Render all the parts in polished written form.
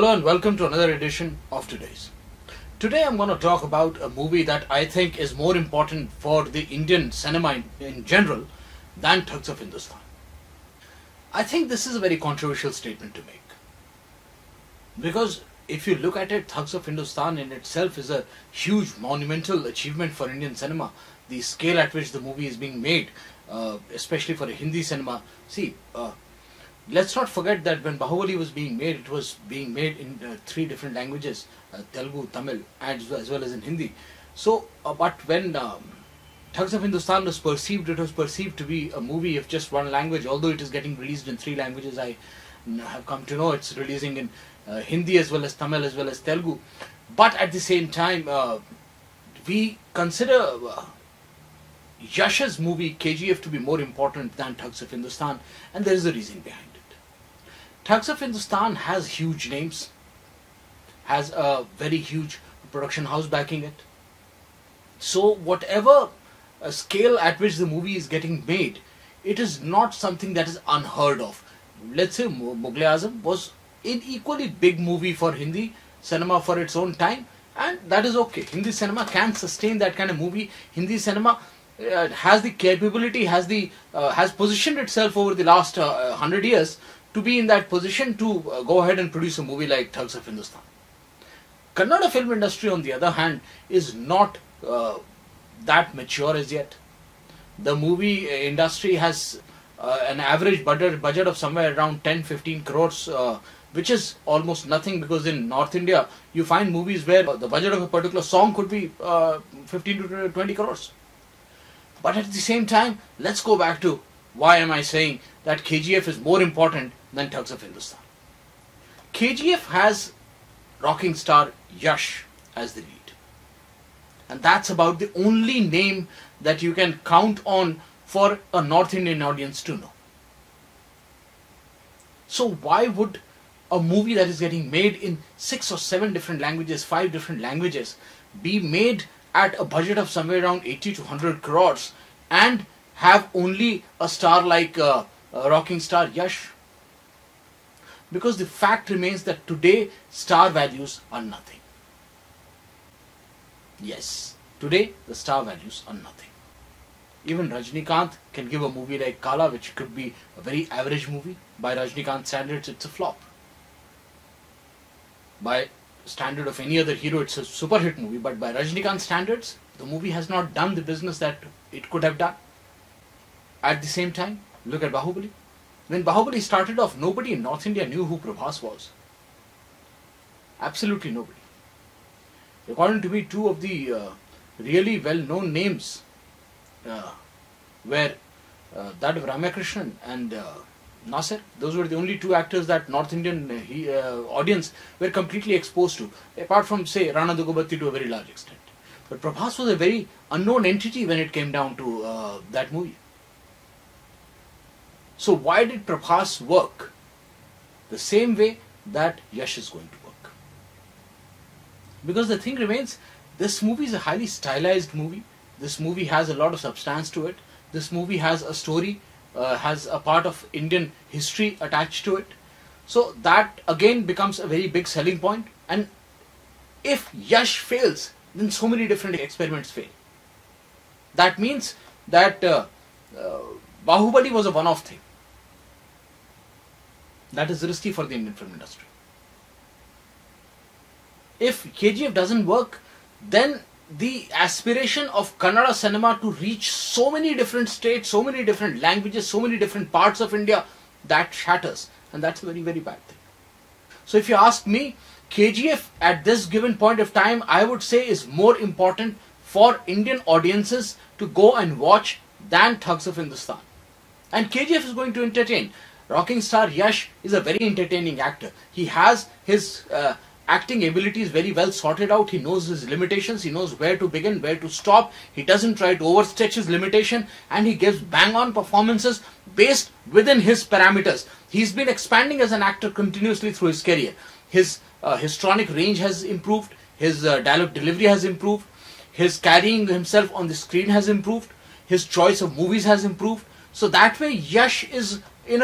Hello and welcome to another edition of Today's. Today I'm going to talk about a movie that I think is more important for the Indian cinema in general than Thugs of Hindostan. I think this is a very controversial statement to make. Because if you look at it, Thugs of Hindostan in itself is a huge monumental achievement for Indian cinema. The scale at which the movie is being made, especially for a Hindi cinema. Let's not forget that when Bahubali was being made, it was being made in three different languages, Telugu, Tamil, as well as in Hindi. But when Thugs of Hindostan was perceived, it was perceived to be a movie of just one language, although it is getting released in three languages. I have come to know it's releasing in Hindi as well as Tamil as well as Telugu. But at the same time, we consider Yash's movie KGF to be more important than Thugs of Hindostan, and there is a reason behind it. Thugs of Hindostan has huge names, has a very huge production house backing it. So whatever scale at which the movie is getting made, it is not something that is unheard of. Let's say Mughal-e-Azam was an equally big movie for Hindi cinema for its own time, and that is okay. Hindi cinema can sustain that kind of movie. Hindi cinema has the capability, has positioned itself over the last 100 years to be in that position to go ahead and produce a movie like Thugs of Hindostan. Kannada film industry, on the other hand, is not that mature as yet. The movie industry has an average budget of somewhere around 10-15 crores, which is almost nothing, because in North India you find movies where the budget of a particular song could be 15 to 20 crores. But at the same time, let's go back to why am I saying that KGF is more important than Thugs of Hindostan. KGF has rocking star Yash as the lead. And that's about the only name that you can count on for a North Indian audience to know. So why would a movie that is getting made in 6 or 7 different languages, 5 different languages, be made at a budget of somewhere around 80 to 100 crores and have only a star like a rocking star Yash? Because the fact remains that today star values are nothing. Yes, today the star values are nothing. Even Rajnikant can give a movie like Kala, which could be a very average movie. By Rajnikant standards, it's a flop. By standard of any other hero, it's a super hit movie, but by Rajnikant standards, the movie has not done the business that it could have done. At the same time, look at Bahubali. When Bahubali started off, nobody in North India knew who Prabhas was. Absolutely nobody. According to me, two of the really well-known names were that of Ramakrishnan and Nasir. Those were the only two actors that North Indian audience were completely exposed to, apart from, say, Rana Dugubati to a very large extent. But Prabhas was a very unknown entity when it came down to that movie. So why did Prabhas work the same way that Yash is going to work? Because the thing remains, this movie is a highly stylized movie. This movie has a lot of substance to it. This movie has a story, has a part of Indian history attached to it. So that again becomes a very big selling point. And if Yash fails, then so many different experiments fail. That means that Bahubali was a one-off thing. That is risky for the Indian film industry. If KGF doesn't work, then the aspiration of Kannada cinema to reach so many different states, so many different languages, so many different parts of India, that shatters. And that's a very, very bad thing. So if you ask me, KGF at this given point of time, I would say is more important for Indian audiences to go and watch than Thugs of Hindostan. And KGF is going to entertain. Rocking star Yash is a very entertaining actor. He has his acting abilities very well sorted out. He knows his limitations. He knows where to begin, where to stop. He doesn't try to overstretch his limitation, and he gives bang-on performances based within his parameters. He's been expanding as an actor continuously through his career. His histrionic range has improved. His dialogue delivery has improved. His carrying himself on the screen has improved. His choice of movies has improved. So that way Yash is in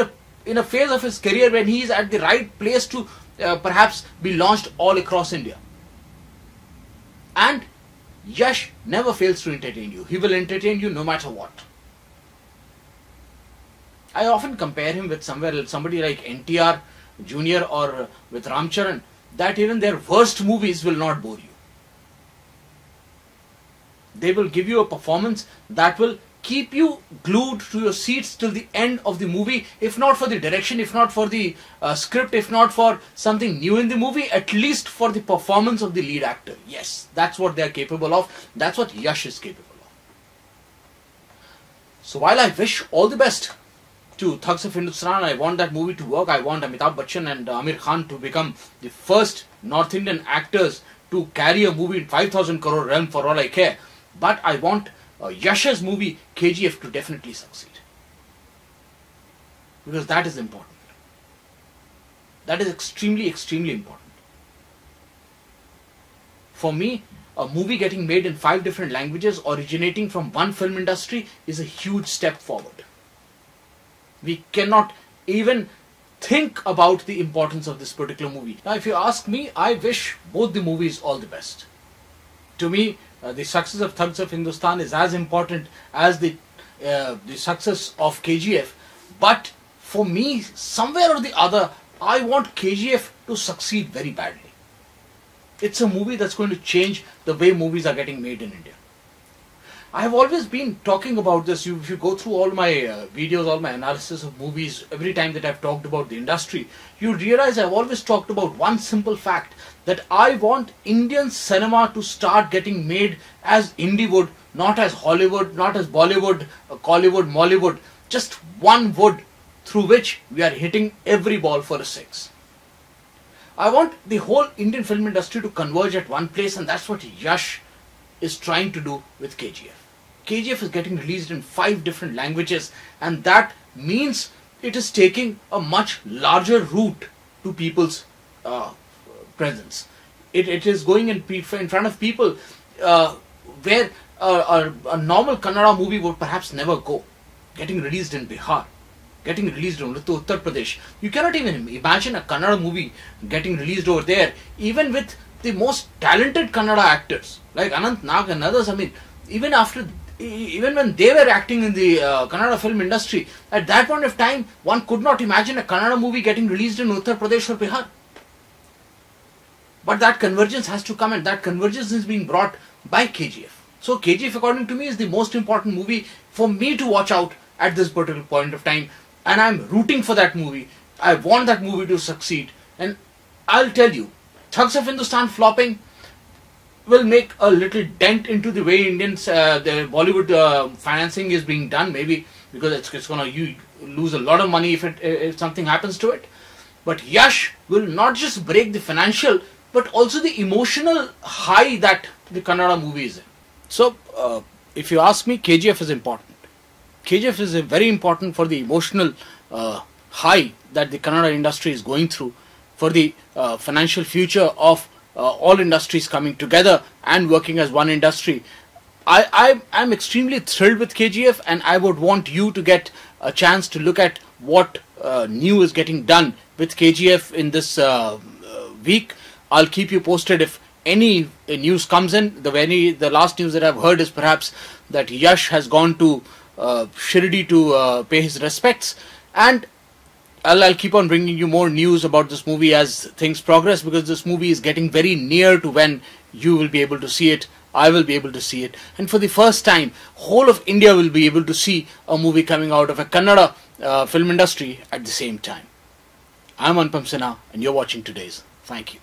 a phase of his career when he is at the right place to perhaps be launched all across India. And Yash never fails to entertain you. He will entertain you no matter what. I often compare him with somebody like NTR Jr. or with Ramcharan, that even their worst movies will not bore you. They will give you a performance that will keep you glued to your seats till the end of the movie, if not for the direction, if not for the script, if not for something new in the movie, at least for the performance of the lead actor. Yes, that's what they are capable of. That's what Yash is capable of. So while I wish all the best to Thugs of Hindostan, I want that movie to work. I want Amitabh Bachchan and Amir Khan to become the first North Indian actors to carry a movie in 5,000 crore realm, for all I care. But I want Yash's movie KGF to definitely succeed, because that is important. That is extremely, extremely important. For me, a movie getting made in 5 different languages originating from one film industry is a huge step forward. We cannot even think about the importance of this particular movie. Now, if you ask me, I wish both the movies all the best. To me, the success of Thugs of Hindostan is as important as the success of KGF. But for me, somewhere or the other, I want KGF to succeed very badly. It's a movie that's going to change the way movies are getting made in India. I have always been talking about this. If you go through all my videos, all my analysis of movies, every time that I've talked about the industry, you realize I've always talked about one simple fact, that I want Indian cinema to start getting made as indie wood, not as Hollywood, not as Bollywood, Collywood, Mollywood, just one wood through which we are hitting every ball for a 6. I want the whole Indian film industry to converge at one place, and that's what Yash is trying to do with KGF. KGF is getting released in 5 different languages, and that means it is taking a much larger route to people's presence. It is going in front of people where a normal Kannada movie would perhaps never go. Getting released in Bihar, getting released in Uttar Pradesh. You cannot even imagine a Kannada movie getting released over there, even with the most talented Kannada actors like Anant Nag and others. I mean, even when they were acting in the Kannada film industry, at that point of time, one could not imagine a Kannada movie getting released in Uttar Pradesh or Bihar. But that convergence has to come, and that convergence is being brought by KGF. So KGF, according to me, is the most important movie for me to watch out at this particular point of time, and I'm rooting for that movie. I want that movie to succeed, and I'll tell you, Thugs of Hindostan flopping will make a little dent into the way the Bollywood financing is being done, maybe because it's going to lose a lot of money if something happens to it. But Yash will not just break the financial, but also the emotional high that the Kannada movie is in. So, if you ask me, KGF is important. KGF is very important for the emotional high that the Kannada industry is going through, for the financial future of all industries coming together and working as one industry. I'm extremely thrilled with KGF, and I would want you to get a chance to look at what new is getting done with KGF in this week. I'll keep you posted if any news comes in. The last news that I've heard is perhaps that Yash has gone to Shirdi to pay his respects, and I'll keep on bringing you more news about this movie as things progress, because this movie is getting very near to when you will be able to see it. I will be able to see it, and for the first time, whole of India will be able to see a movie coming out of a Kannada film industry at the same time. I'm Anupam Sinha, and you're watching Today's. Thank you.